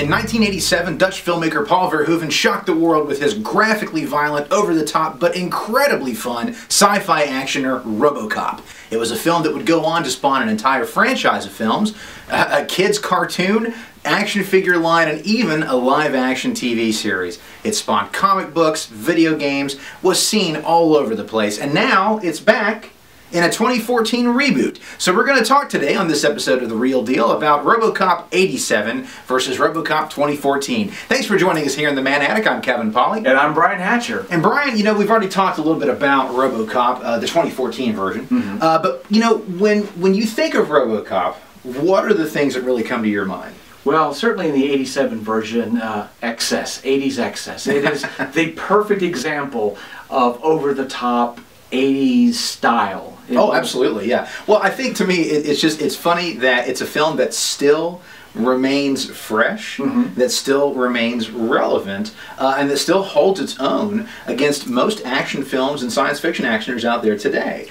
In 1987, Dutch filmmaker Paul Verhoeven shocked the world with his graphically violent, over-the-top, but incredibly fun sci-fi actioner Robocop. It was a film that would go on to spawn an entire franchise of films, a kids' cartoon, action figure line, and even a live-action TV series. It spawned comic books, video games, was seen all over the place, and now it's back in a 2014 reboot. So we're going to talk today on this episode of The Real Deal about Robocop 87 versus Robocop 2014. Thanks for joining us here in the Man Attic. I'm Kevin Polly. And I'm Brian Hatcher. And Brian, you know, we've already talked a little bit about Robocop, the 2014 version. But, you know, when you think of Robocop, what are the things that really come to your mind? Well, certainly in the 87 version, excess, 80s excess. It is the perfect example of over-the-top 80s style. Oh, absolutely, yeah. Well, I think to me, it's funny that it's a film that still remains fresh, that still remains relevant, and that still holds its own against most action films and science fiction actioners out there today,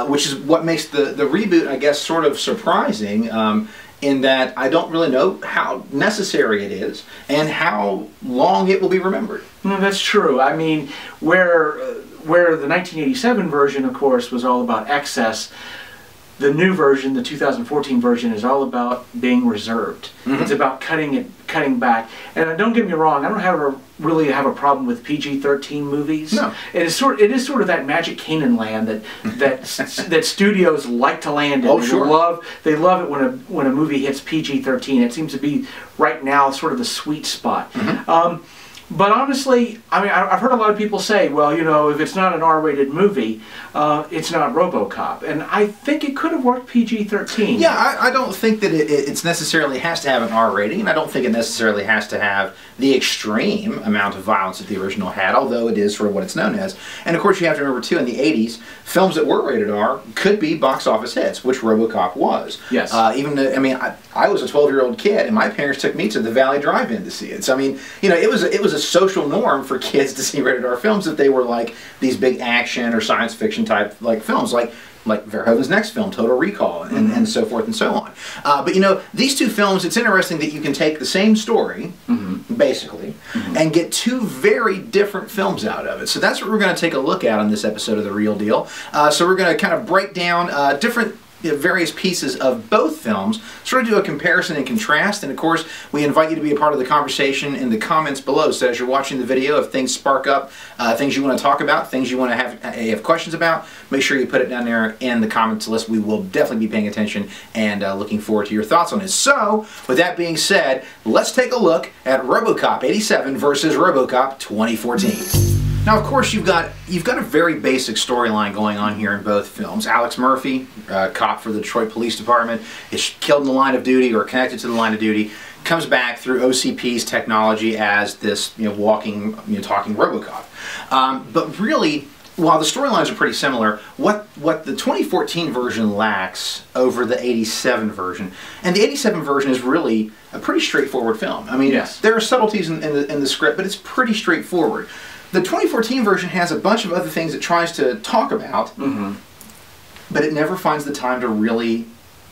which is what makes the reboot, I guess, sort of surprising, in that I don't really know how necessary it is and how long it will be remembered. No, that's true. I mean, where the 1987 version, of course, was all about excess, the new version, the 2014 version, is all about being reserved. It's about cutting back. And don't get me wrong, I don't really have a problem with PG-13 movies. No. It is sort of that magic Canaan land that studios like to land in. Oh, sure. They love it when a movie hits PG-13. It seems to be right now sort of the sweet spot. But honestly, I mean, I've heard a lot of people say, well, you know, if it's not an R-rated movie, it's not Robocop. And I think it could have worked PG-13. Yeah, I don't think that it necessarily has to have an R rating, and I don't think it necessarily has to have the extreme amount of violence that the original had, although it is sort of what it's known as. And of course, you have to remember, too, in the 80s, films that were rated R could be box office hits, which Robocop was. Yes. I mean, I was a 12-year-old kid, and my parents took me to the Valley Drive-In to see it. So, I mean, you know, it was a social norm for kids to see rated R films if they were like these big action or science fiction type like films, like Verhoeven's next film, Total Recall, and so forth and so on. But you know, these two films, it's interesting that you can take the same story, basically, and get two very different films out of it. So that's what we're going to take a look at on this episode of The Real Deal. So we're going to kind of break down different various pieces of both films, sort of do a comparison and contrast, and of course we invite you to be a part of the conversation in the comments below. So as you're watching the video, if things spark up, things you want to talk about, things you want to have questions about, make sure you put it down there in the comments list. We will definitely be paying attention and looking forward to your thoughts on this. So with that being said, let's take a look at Robocop 87 versus Robocop 2014. Now, of course, you've got a very basic storyline going on here in both films. Alex Murphy, cop for the Detroit Police Department, is killed in the line of duty or connected to the line of duty, comes back through OCP's technology as this, you know, walking, you know, talking Robocop. But really, while the storylines are pretty similar, what the 2014 version lacks over the 87 version, and the 87 version is really a pretty straightforward film. I mean, yes, there are subtleties in the script, but it's pretty straightforward. The 2014 version has a bunch of other things it tries to talk about, but it never finds the time to really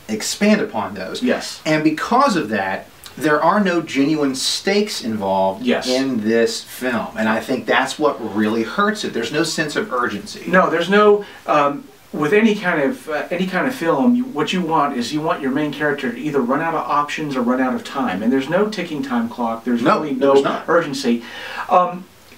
expand upon those. Yes. And because of that, there are no genuine stakes involved in this film. And I think that's what really hurts it. There's no sense of urgency. No, there's no... with any kind of film, what you want is your main character to either run out of options or run out of time. And there's no ticking time clock. There's really no urgency.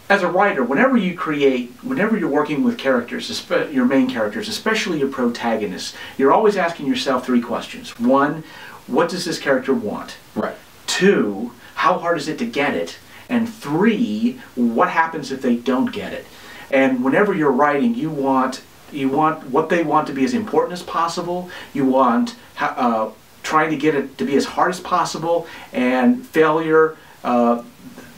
As a writer, whenever you're working with characters, your main characters, especially your protagonists, you're always asking yourself three questions. One, what does this character want? Right. Two, how hard is it to get it? And three, what happens if they don't get it? And whenever you're writing, you want what they want to be as important as possible. You want trying to get it to be as hard as possible, and failure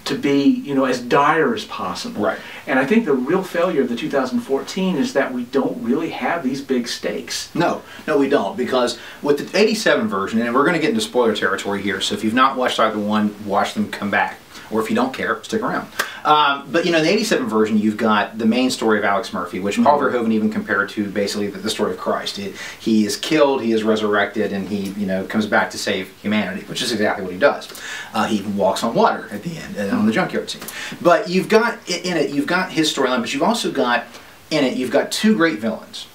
to be, you know, as dire as possible. Right. And I think the real failure of the 2014 is that we don't really have these big stakes. No, we don't, because with the 87 version, and we're going to get into spoiler territory here, so if you've not watched either one, watch them, come back. or if you don't care, stick around. But you know, in the '87 version, you've got the main story of Alex Murphy, which Paul Verhoeven even compared to basically the story of Christ. He is killed, he is resurrected, and he, you know, comes back to save humanity, which is exactly what he does. He even walks on water at the end on the junkyard scene. But you've got in it, you've got his storyline, but you've also got in it, you've got two great villains.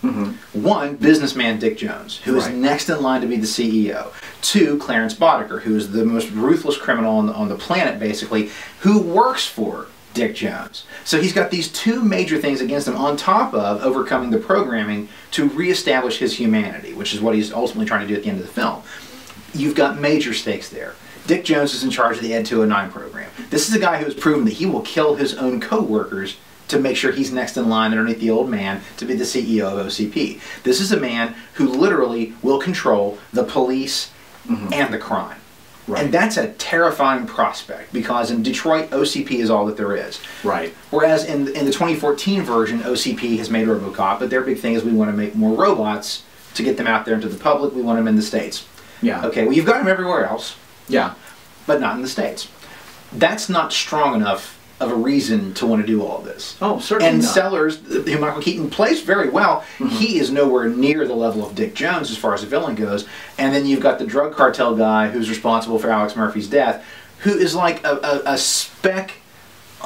One, businessman Dick Jones, who is next in line to be the CEO. Two, Clarence Boddicker, who is the most ruthless criminal on the planet, basically, who works for Dick Jones. So he's got these two major things against him, on top of overcoming the programming to reestablish his humanity, which is what he's ultimately trying to do at the end of the film. You've got major stakes there. Dick Jones is in charge of the Ed 209 program. This is a guy who has proven that he will kill his own co-workers to make sure he's next in line underneath the old man to be the CEO of OCP. This is a man who literally will control the police and the crime. And that's a terrifying prospect, because in Detroit, OCP is all that there is. Whereas in the 2014 version, OCP has made Robocop, but their big thing is we want to make more robots to get them out there into the public. We want them in the States. Okay, well, you've got them everywhere else. But not in the States. That's not strong enough of a reason to want to do all this. Certainly And not. Sellers, who Michael Keaton plays very well, he is nowhere near the level of Dick Jones as far as a villain goes. And then you've got the drug cartel guy who's responsible for Alex Murphy's death, who is like a speck,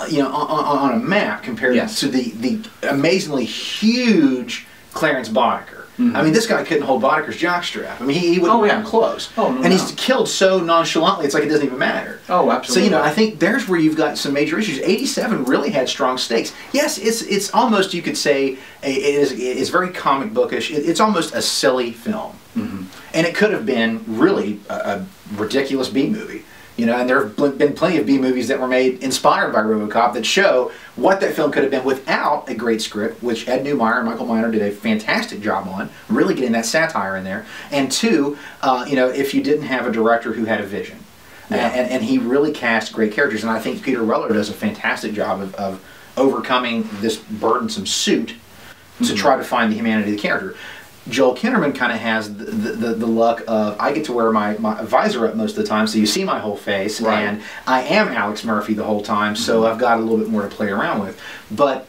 you know, on a map compared to the amazingly huge Clarence Boddicker. I mean, this guy couldn't hold Boddicker's jockstrap. I mean, he wouldn't come close. And he's killed so nonchalantly, it's like it doesn't even matter. Absolutely. So, you know, I think there's where you've got some major issues. '87 really had strong stakes. Yes, it's almost, you could say, it's very comic bookish. It's almost a silly film. And it could have been really a ridiculous B-movie. You know, and there have been plenty of B-movies that were made inspired by Robocop that show what that film could have been without a great script, which Ed Neumeyer and Michael Miner did a fantastic job on, really getting that satire in there. And two, you know, if you didn't have a director who had a vision. And he really cast great characters, and I think Peter Weller does a fantastic job of overcoming this burdensome suit to try to find the humanity of the character. Joel Kinnaman kind of has the luck of, I get to wear my visor up most of the time, so you see my whole face, and I am Alex Murphy the whole time, so I've got a little bit more to play around with. But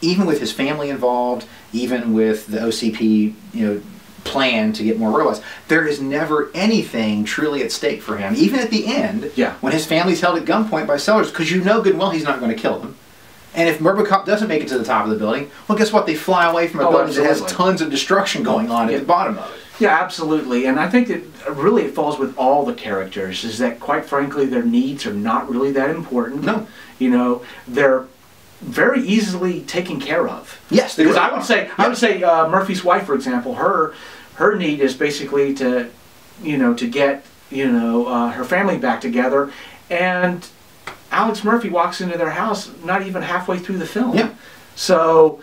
even with his family involved, even with the OCP, you know, plan to get more robots, there is never anything truly at stake for him. Even at the end, when his family's held at gunpoint by Sellers, because you know good and well he's not going to kill them. And if Robocop doesn't make it to the top of the building, well, guess what? They fly away from a building that has tons of destruction going on at the bottom of it. Absolutely. And I think that really it falls with all the characters, is that, quite frankly, their needs are not really that important. You know, they're very easily taken care of. Yes, they because I would say Murphy's wife, for example, her need is basically to, you know, to get, you know, her family back together, and Alex Murphy walks into their house not even halfway through the film. So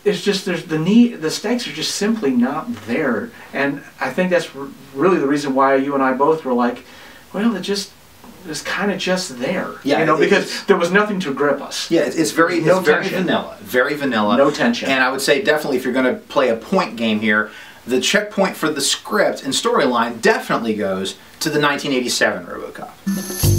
it's just, there's the stakes are just simply not there, and I think that's really the reason why you and I both were like, well, it's kind of just there, you know, because there was nothing to grip us. It's very vanilla, very vanilla. No tension. And I would say definitely, if you're going to play a point game here, the checkpoint for the script and storyline definitely goes to the 1987 Robocop.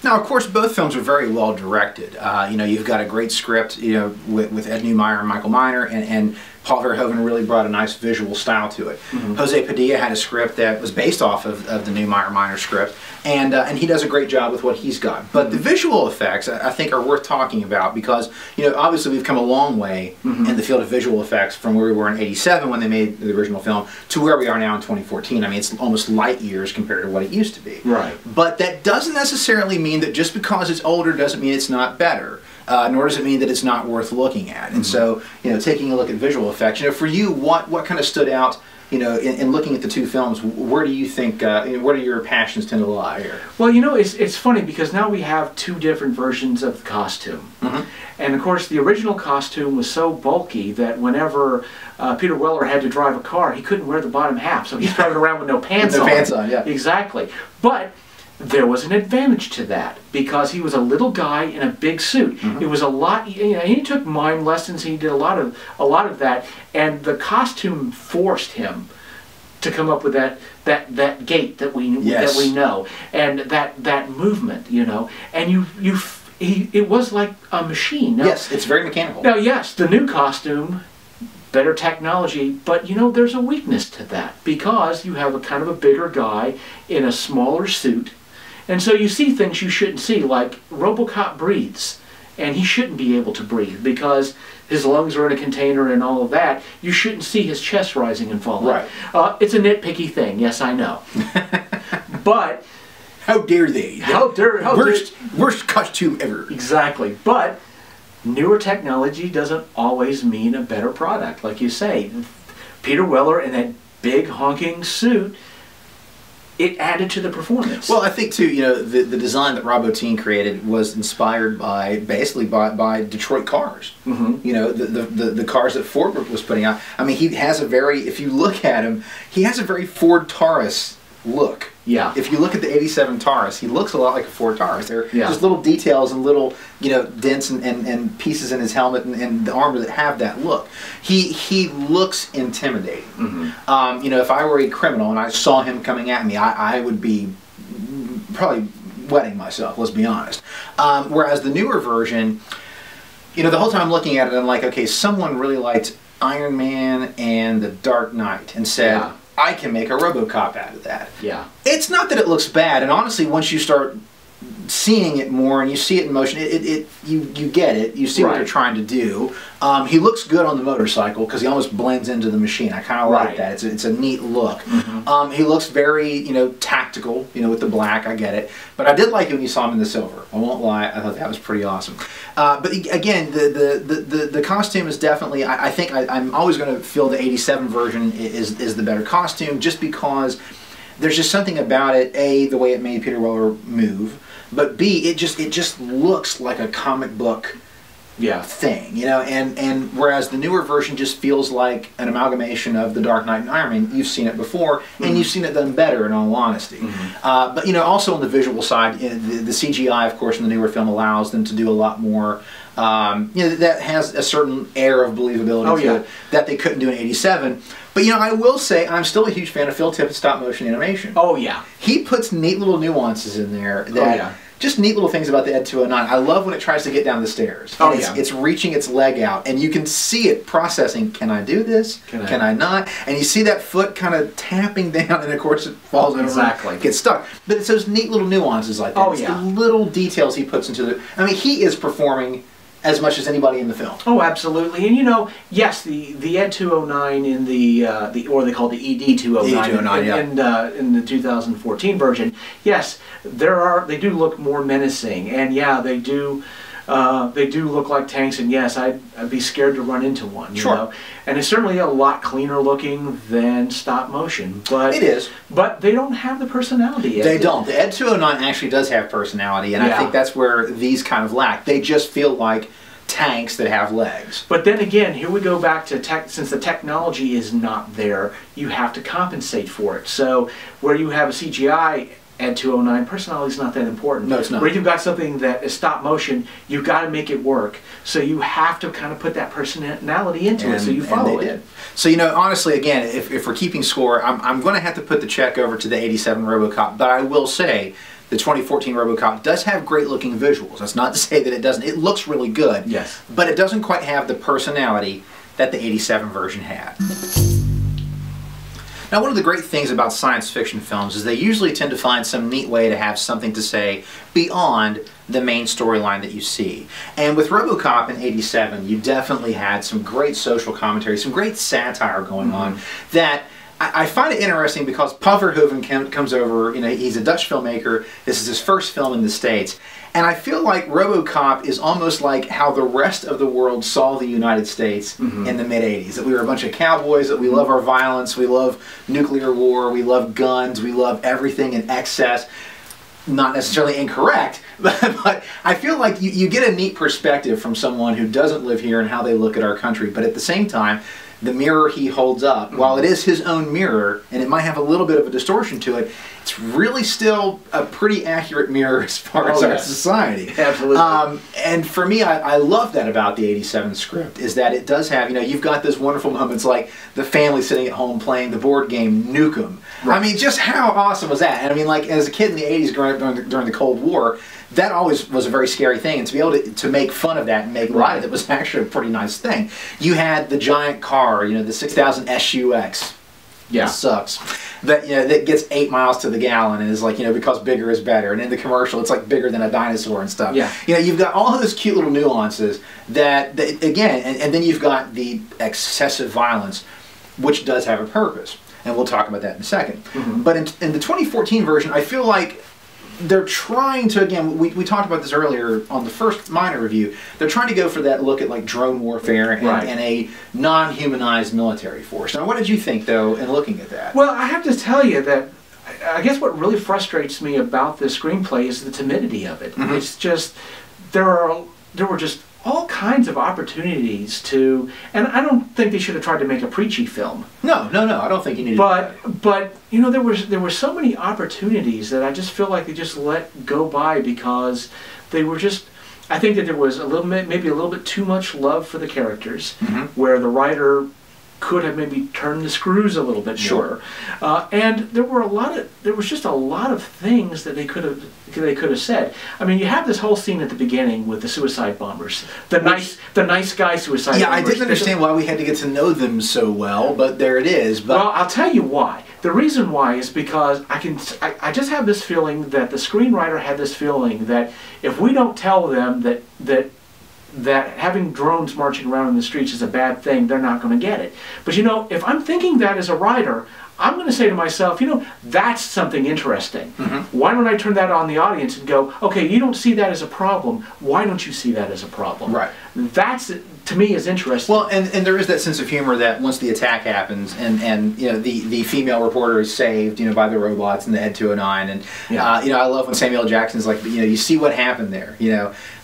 Now, of course, both films are very well directed. You know, you've got a great script, you know, with Ed Neumeyer and Michael Miner, and Paul Verhoeven really brought a nice visual style to it. Jose Padilla had a script that was based off of the Neumeyer-Miner script, and he does a great job with what he's got. But the visual effects, I think, are worth talking about, because, you know, obviously we've come a long way in the field of visual effects from where we were in '87 when they made the original film to where we are now in 2014. I mean, it's almost light years compared to what it used to be. But that doesn't necessarily mean that just because it's older doesn't mean it's not better. Nor does it mean that it's not worth looking at. And so, you know, taking a look at visual effects, you know, for you, what kind of stood out, you know, in looking at the two films? Where do you think, where do your passions tend to lie here? Well, you know, it's funny, because now we have two different versions of the costume. And of course, the original costume was so bulky that whenever Peter Weller had to drive a car, he couldn't wear the bottom half, so he's driving around with no pants on. No pants on, Exactly. But there was an advantage to that, because he was a little guy in a big suit. It was a lot. You know, he took mime lessons. He did a lot of that, and the costume forced him to come up with that gait that we know, and that movement, you know, and it was like a machine. Now, yes, it's very mechanical. Now, yes, the new costume, better technology, but you know, there's a weakness to that because you have a kind of a bigger guy in a smaller suit, and so you see things you shouldn't see, like Robocop breathes, and he shouldn't be able to breathe because his lungs are in a container and all of that. You shouldn't see his chest rising and falling. Right. It's a nitpicky thing, yes, I know. But how dare they? Worst costume ever. Exactly. But newer technology doesn't always mean a better product. Like you say, Peter Weller in that big honking suit, it added to the performance. Well, I think too, you know, the design that Robotine created was inspired by basically by Detroit cars. Mm-hmm. You know, the cars that Ford was putting out. I mean, he has a very, if you look at him, he has a very Ford Taurus look. Yeah. If you look at the '87 Taurus, he looks a lot like a Ford Taurus. There are just little details and little, you know, dents and pieces in his helmet and the armor that have that look. He looks intimidating. Mm-hmm. You know, if I were a criminal and I saw him coming at me, I would be probably wetting myself, let's be honest. Whereas the newer version, you know, the whole time I'm looking at it, I'm like, okay, someone really liked Iron Man and The Dark Knight and said, I can make a Robocop out of that. Yeah. It's not that it looks bad, and honestly, once you start seeing it more and you see it in motion, you get it. You see what they're trying to do. He looks good on the motorcycle because he almost blends into the machine. I kind of like that. It's a neat look. Mm-hmm. He looks very, you know, tactical, you know, with the black. I get it, but I did like it when you saw him in the silver. I won't lie. I thought that was pretty awesome. But again, the costume is definitely. I think I'm always going to feel the '87 version is the better costume, just because there's just something about it. A, the way it made Peter Weller move. But B, it just looks like a comic book thing, you know, and whereas the newer version just feels like an amalgamation of The Dark Knight and Iron Man. You've seen it before, and you've seen it done better, in all honesty. But, you know, also on the visual side, the CGI, of course, in the newer film allows them to do a lot more, you know, that has a certain air of believability to it that they couldn't do in '87. But, you know, I will say I'm still a huge fan of Phil Tippett's stop-motion animation. Oh, yeah. He puts neat little nuances in there that just neat little things about the Ed 209. I love when it tries to get down the stairs. Oh, it's reaching its leg out, and you can see it processing, can I do this? Can I not? And you see that foot kind of tapping down, and of course it falls over and gets stuck. But it's those neat little nuances like that. Oh, it's the little details he puts into the... I mean, he is performing as much as anybody in the film. Oh, absolutely. And you know, yes, the Ed 209 in or they call it the ED 209 in the 2014 version. Yes, they do look more menacing, and yeah, they do look like tanks. And yes, I'd be scared to run into one. You know? And it's certainly a lot cleaner looking than stop motion. But it is. But they don't have the personality. They don't. The Ed 209 actually does have personality, and I think that's where these kind of lack. They just feel like tanks that have legs. But then again, here we go back to since the technology is not there, you have to compensate for it. So where you have a CGI Ed 209, personality is not that important. No, it's not. Where you've got something that is stop motion, you've got to make it work. So you have to kind of put that personality into it, so you follow it. Did. So, you know, honestly, again, if we're keeping score, I'm going to have to put the check over to the '87 Robocop, but I will say the 2014 Robocop does have great looking visuals. That's not to say that it doesn't. It looks really good. Yes. But it doesn't quite have the personality that the '87 version had. Now, one of the great things about science fiction films is they usually tend to find some neat way to have something to say beyond the main storyline that you see. And with Robocop in '87, you definitely had some great social commentary, some great satire going on that I find it interesting because Paul Verhoeven comes over, you know, he's a Dutch filmmaker. This is his first film in the States. And I feel like Robocop is almost like how the rest of the world saw the United States in the mid-'80s. That we were a bunch of cowboys, that we love our violence, we love nuclear war, we love guns, we love everything in excess. Not necessarily incorrect, but I feel like you get a neat perspective from someone who doesn't live here and how they look at our country. But at the same time, the mirror he holds up, while it is his own mirror, and it might have a little bit of a distortion to it, it's really still a pretty accurate mirror as far as our society. Absolutely. And for me, I love that about the 87 script, is that it does have, you've got those wonderful moments like the family sitting at home playing the board game Nuke 'Em. Right. I mean, just how awesome was that? And I mean, like, as a kid in the 80s growing up during the Cold War, that always was a very scary thing, and to be able to make fun of that and make light of it was actually a pretty nice thing. You had the giant car, the 6000 SUX. Yeah. It sucks. That that gets 8 miles to the gallon and is like, because bigger is better. And in the commercial, it's like bigger than a dinosaur and stuff. Yeah. You've got all of those cute little nuances that again, and then you've got the excessive violence, which does have a purpose. And we'll talk about that in a second. Mm-hmm. But in the 2014 version, I feel like they're trying to, again, we talked about this earlier on the first minor review, they're trying to go for that look at like drone warfare and a non-humanized military force. Now, what did you think, though, in looking at that? Well, I have to tell you that I guess what really frustrates me about this screenplay is the timidity of it. Mm-hmm. It's just, there were just all kinds of opportunities to, and I don't think they should have tried to make a preachy film. No, I don't think you needed that. But there were so many opportunities that I just feel like they just let go by because they were just, I think that there was maybe a little bit too much love for the characters, where the writer could have maybe turned the screws a little bit more. And there was just a lot of things that they could have said. I mean, you have this whole scene at the beginning with the suicide bombers, the nice guy suicide bombers. Yeah, I didn't understand why we had to get to know them so well, but there it is. But well, I'll tell you why. The reason why is because I just have this feeling that the screenwriter had this feeling that if we don't tell them that having drones marching around in the streets is a bad thing, they're not going to get it. But if I'm thinking that as a writer, I'm going to say to myself, that's something interesting. Why don't I turn that on the audience and go, okay, you don't see that as a problem. Why don't you see that as a problem? Right. That's, to me, is interesting. Well, and there is that sense of humor that once the attack happens and the female reporter is saved, by the robots in the Ed 209, and I love when Samuel L. Jackson's like, you see what happened there,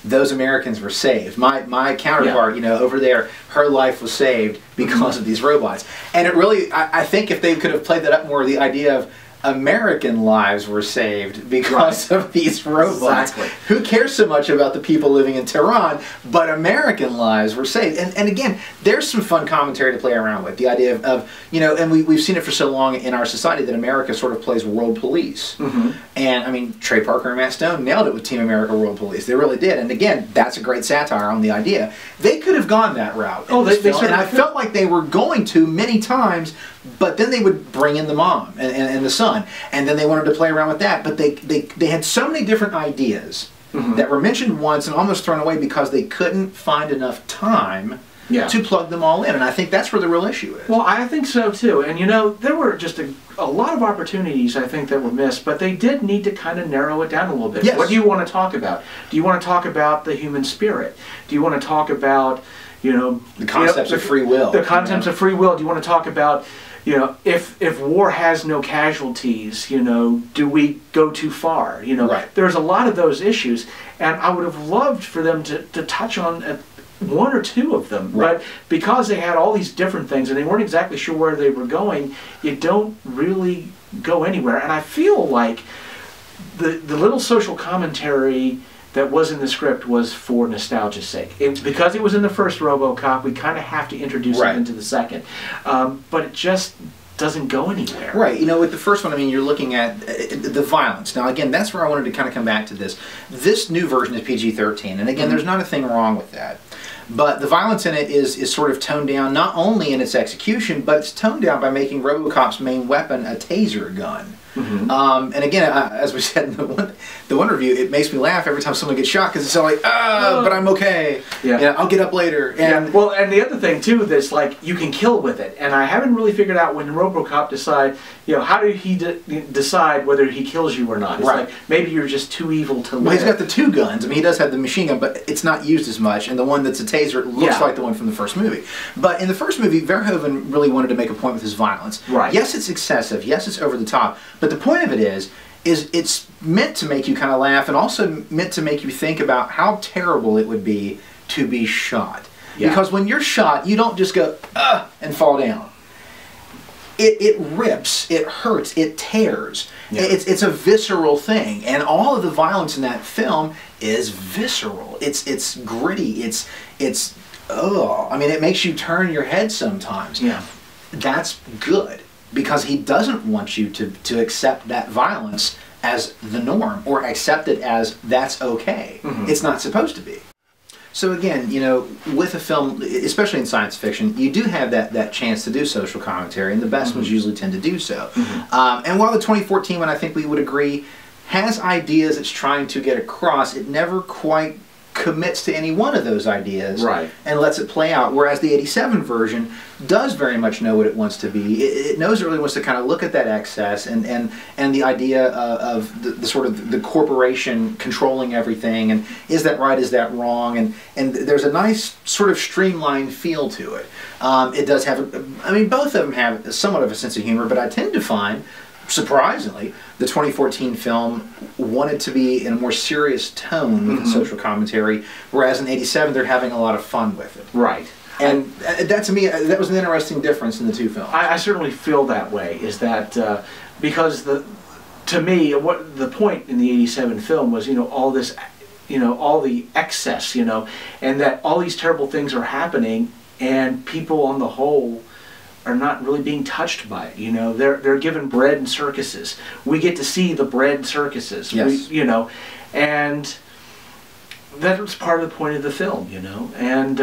those Americans were saved. My counterpart, over there, her life was saved because of these robots. And it really, I think if they could have played that up more, the idea of American lives were saved because of these robots. Exactly. Who cares so much about the people living in Tehran, but American lives were saved. And again, there's some fun commentary to play around with. The idea of and we've seen it for so long in our society that America sort of plays world police. And I mean, Trey Parker and Matt Stone nailed it with Team America World Police. They really did. And again, that's a great satire on the idea. They could have gone that route. Oh, they certainly and I felt like they were going to many times, but then they would bring in the mom and the son, and then they wanted to play around with that. But they had so many different ideas that were mentioned once and almost thrown away because they couldn't find enough time to plug them all in. And I think that's where the real issue is. Well, I think so too. And there were just a lot of opportunities, I think, that were missed, but they did need to kind of narrow it down a little bit. Yes. What do you want to talk about? Do you want to talk about the human spirit? Do you want to talk about, the concepts of free will? The concepts of free will. Do you want to talk about, if war has no casualties, do we go too far? Right. There's a lot of those issues, and I would have loved for them to touch on one or two of them. Right. But because they had all these different things and they weren't exactly sure where they were going, you don't really go anywhere. And I feel like the little social commentary that was in the script was for nostalgia's sake. Because it was in the first Robocop, we kind of have to introduce it into the second. But it just doesn't go anywhere. Right. With the first one, I mean, you're looking at the violence. Now, again, that's where I wanted to kind of come back to this. This new version is PG-13, and again, there's not a thing wrong with that. But the violence in it is sort of toned down, not only in its execution, but it's toned down by making Robocop's main weapon a taser gun. And again, as we said in the one review, it makes me laugh every time someone gets shot because it's all like, but I'm okay. I'll get up later. And well, and the other thing too, that's like you can kill with it, and I haven't really figured out when Robocop decide, how do he decide whether he kills you or not? It's like maybe you're just too evil to live. Well, he's got the two guns. I mean, he does have the machine gun, but it's not used as much. And the one that's a taser looks like the one from the first movie. But in the first movie, Verhoeven really wanted to make a point with his violence. Right. Yes, it's excessive. Yes, it's over the top. But the point of it is it's meant to make you kind of laugh and also meant to make you think about how terrible it would be to be shot. Yeah. Because when you're shot, you don't just go, and fall down. It rips, it hurts, it tears. Yeah. It's a visceral thing, and all of the violence in that film is visceral. It's gritty. It's I mean, it makes you turn your head sometimes. Yeah. That's good, because he doesn't want you to accept that violence as the norm, or accept it as that's okay. Mm-hmm. It's not supposed to be. So again, you know, with a film, especially in science fiction, you do have that chance to do social commentary, and the best ones usually tend to do so. And while the 2014 one, I think we would agree, has ideas it's trying to get across, it never quite commits to any one of those ideas, right, and lets it play out, whereas the 87 version does very much know what it wants to be. It knows it really wants to kind of look at that excess and the idea of the sort of the corporation controlling everything, and is that right, is that wrong, and there's a nice sort of streamlined feel to it. It does have, I mean, both of them have somewhat of a sense of humor, but I tend to find, surprisingly, the 2014 film wanted to be in a more serious tone with the social commentary, whereas in 87 they're having a lot of fun with it. Right. And that, to me, that was an interesting difference in the two films. I certainly feel that way, is that because to me, what the point in the 87 film was, you know, all this, you know, all the excess, you know, and that all these terrible things are happening, and people on the whole are not really being touched by it. You know, they're given bread and circuses. We get to see the bread circuses. Yes. You know, and that was part of the point of the film. You know, and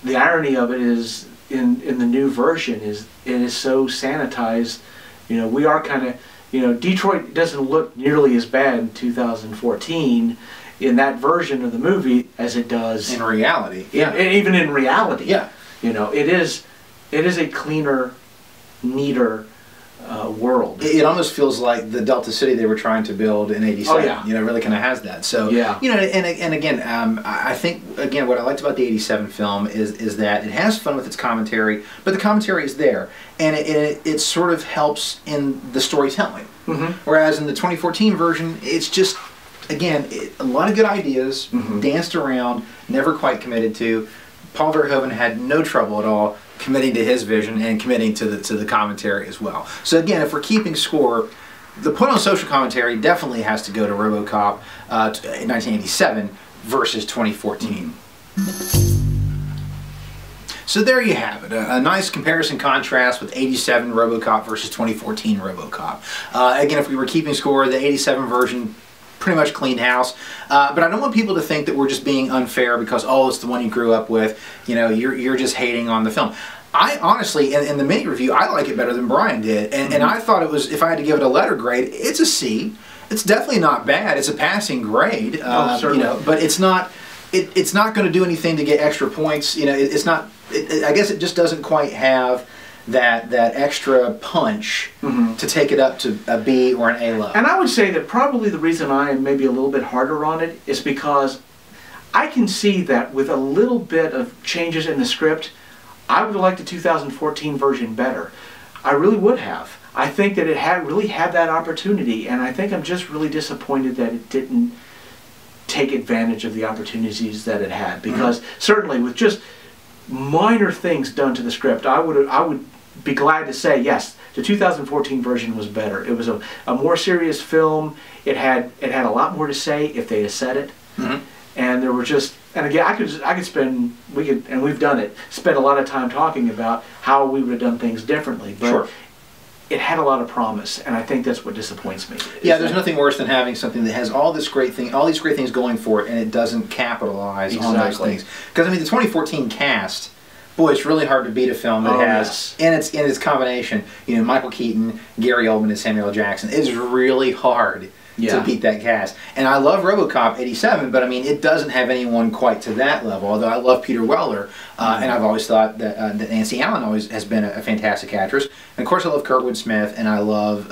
the irony of it is in the new version is it is so sanitized. You know, we are kind of, you know, Detroit doesn't look nearly as bad in 2014 in that version of the movie as it does in reality. Yeah, even in reality. Yeah. You know, it is a cleaner, neater world. It almost feels like the Delta City they were trying to build in 87. Oh, yeah. You know, it really kind of has that. So, yeah. You know, and again, I think, again, what I liked about the 87 film is that it has fun with its commentary, but the commentary is there, and it sort of helps in the storytelling. Whereas in the 2014 version, it's just, again, a lot of good ideas, danced around, never quite committed to. Paul Verhoeven had no trouble at all committing to his vision and committing to the commentary as well. So again, if we're keeping score, the point on social commentary definitely has to go to Robocop in 1987 versus 2014. So there you have it, a nice comparison contrast with 87 Robocop versus 2014 Robocop. Again, if we were keeping score, the 87 version pretty much cleaned house, but I don't want people to think that we're just being unfair because, oh, it's the one you grew up with, you know, you're just hating on the film. I honestly, in the mini review, I like it better than Brian did, and I thought it was, if I had to give it a letter grade, it's a C. It's definitely not bad. It's a passing grade, you know, but it's not going to do anything to get extra points. You know, it's not. I guess it just doesn't quite have that extra punch to take it up to a B or an A level. And I would say that probably the reason I am maybe a little bit harder on it is because I can see that with a little bit of changes in the script, I would have liked the 2014 version better. I really would have. I think that it really had that opportunity, and I think I'm just really disappointed that it didn't take advantage of the opportunities that it had. Because certainly with just minor things done to the script, I would be glad to say, yes, the 2014 version was better. It was a more serious film. It had a lot more to say if they had said it. And there were just, and again, I could spend, and we've done it, spend a lot of time talking about how we would have done things differently. But it had a lot of promise, and I think that's what disappoints me. Yeah, there's nothing worse than having something that has all these great things going for it, and it doesn't capitalize on those things. Because I mean, the 2014 cast, boy, it's really hard to beat a film that has in its combination, you know, Michael Keaton, Gary Oldman, and Samuel L. Jackson. It's really hard to beat that cast. And I love Robocop 87, but I mean, it doesn't have anyone quite to that level. Although I love Peter Weller, and I've always thought that Nancy Allen always has been a fantastic actress. And of course, I love Kurtwood Smith, and I love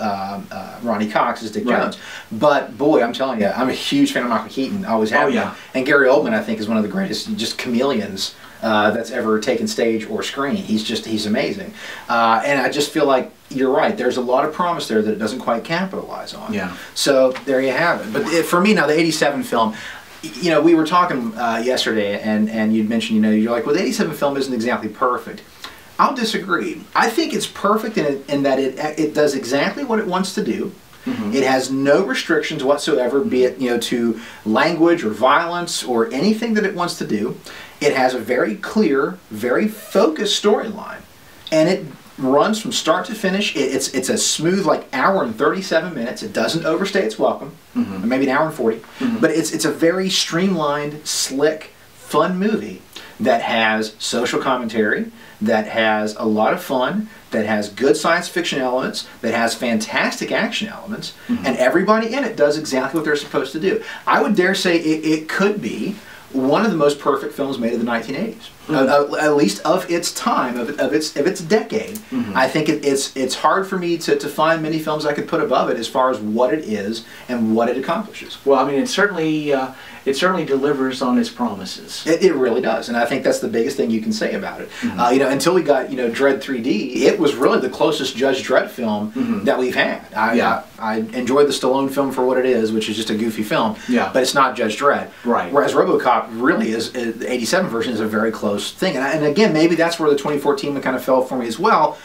Ronnie Cox as Dick Jones. But boy, I'm telling you, I'm a huge fan of Michael Keaton. Always have been. And Gary Oldman, I think, is one of the greatest just chameleons that's ever taken stage or screen. He's amazing. And I just feel like you're right. There's a lot of promise there that it doesn't quite capitalize on. Yeah. So there you have it. But for me now, the 87 film, you know, we were talking yesterday, and you'd mentioned, you know, you're like, well, the 87 film isn't exactly perfect. I'll disagree. I think it's perfect in that it does exactly what it wants to do. Mm-hmm. It has no restrictions whatsoever, be it, you know, to language or violence or anything that it wants to do. It has a very clear, very focused storyline, and it runs from start to finish. It's a smooth, like, hour and 37 minutes. It doesn't overstay its welcome, mm-hmm. or maybe an hour and 40, mm-hmm. but it's a very streamlined, slick, fun movie that has social commentary, that has a lot of fun, that has good science fiction elements, that has fantastic action elements, mm-hmm. and everybody in it does exactly what they're supposed to do. I would dare say it could be one of the most perfect films made in the 1980s, mm-hmm. At least of its time, of its decade. Mm-hmm. I think it's hard for me to find many films I could put above it as far as what it is and what it accomplishes. Well, I mean, it certainly delivers on its promises. It really does, and I think that's the biggest thing you can say about it. Mm-hmm. You know, until we got, you know, Dredd 3D, it was really the closest Judge Dredd film mm-hmm. that we've had. I enjoyed the Stallone film for what it is, which is just a goofy film. Yeah. But it's not Judge Dredd. Right. Whereas Robocop really is, the 87 version is a very close thing, and again, maybe that's where the 2014 one kind of fell for me as well,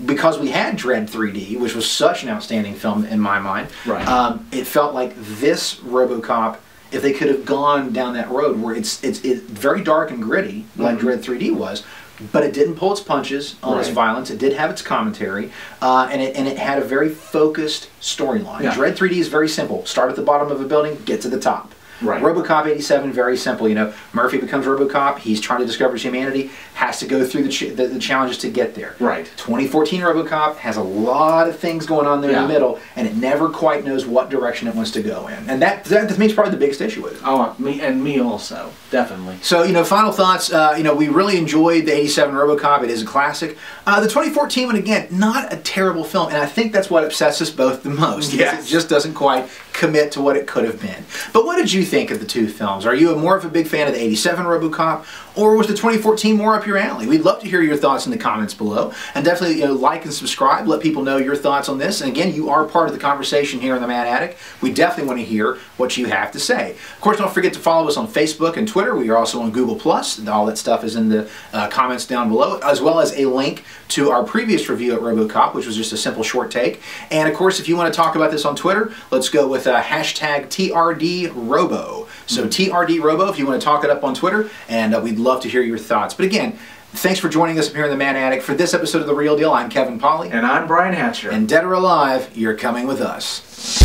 because we had Dredd 3D, which was such an outstanding film in my mind. Right. It felt like this Robocop, if they could have gone down that road where it's very dark and gritty, like mm-hmm. Dredd 3D was, but it didn't pull its punches on its violence. It did have its commentary, and it had a very focused storyline. Yeah. Dredd 3D is very simple. Start at the bottom of a building, get to the top. Right. Robocop 87, very simple. You know, Murphy becomes Robocop. He's trying to discover his humanity. Has to go through the challenges to get there. Right. 2014 Robocop has a lot of things going on there in the middle, and it never quite knows what direction it wants to go in. And that to me is probably the biggest issue with it. Oh, me also, definitely. So, you know, final thoughts. You know, we really enjoyed the 87 Robocop. It is a classic. The 2014 one, again, not a terrible film, and I think that's what upsets us both the most. Yes. It just doesn't quite commit to what it could have been. But what did you think of the two films? Are you more of a big fan of the 87 Robocop, or was the 2014 more up your alley? We'd love to hear your thoughts in the comments below, and definitely, you know, like and subscribe. Let people know your thoughts on this. And again, you are part of the conversation here in the Mad Attic. We definitely want to hear what you have to say. Of course, don't forget to follow us on Facebook and Twitter. We are also on Google+. All that stuff is in the comments down below, as well as a link to our previous review at Robocop, which was just a simple short take. And of course, if you want to talk about this on Twitter, let's go with hashtag TRDRobo. So TRDRobo, if you want to talk it up on Twitter, and we'd love to hear your thoughts. But again, thanks for joining us up here in the Mad Attic. For this episode of The Real Deal, I'm Kevin Polly. And I'm Brian Hatcher. And dead or alive, you're coming with us.